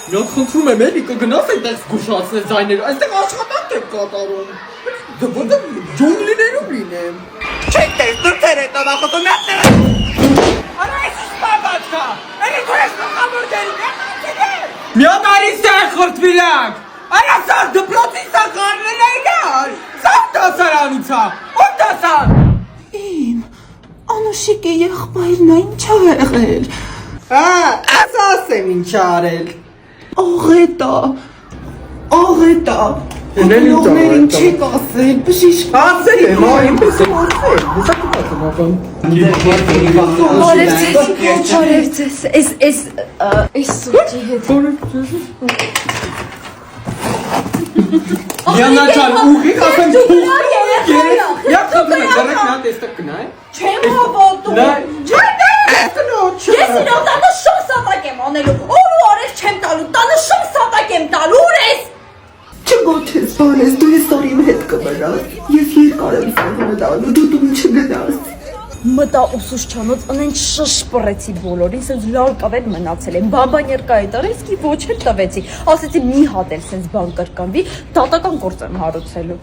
Միած խնդրում եմ էլի կգնաս այդտեղ զգուշացնես ձայները, այստեղ աշխատանք եմ կատարում։ Դե որտե՞ղ ջունգլիներում լինեմ։ Չեք տեսնում թե հետո նախոտում եմ։ Արա էս սպաբացա։ Էլի դու ես նկամորդերի դեպքերը։ Միան արիստեղ խրտվիլակ։ Արա սար դպրոցի սակարներ այդար։ Սար դասարանուցա։ Ո՞ր դասան։ Իմ Անուշիկի եղբայրն ինչ ա եղել։ Ասեմ ինչ արել։ Աղետա։ Ողորմերին չեք ասել, բժիշկ։ Ասել եմ, այնպես եմ ասել։ Հեսա կտացեմ աղան։ Բարև ձեզ, այս սուրջի հետ։ Յանա ջան, ուղիղ ասեմ փող։ Յա խնդրում եմ, դեռ նա տեստակ կնա է։ Չեմ հավատում։ Ես իրոք տանը շող սատակ եմ անելու։ Ով ու արես չեմ տալու, տանը շող սատակ եմ տալու, ուր ես։ Չգոթես, բանես, դու ես օր իմ հետ կմնաս, ես երկար եմ սաղմնալու, դու տուն չգնաս։ Մտա ուսուցչանոց անեն շշպռեցի բոլորին, սենց լալ կավեր մնացել եմ, բաբա ներկայի տարեսկի ոչ էլ տվեցի, ասեցի մի հատ էլ սենց բան կրկանվի, դատական գործ եմ հարուցելու։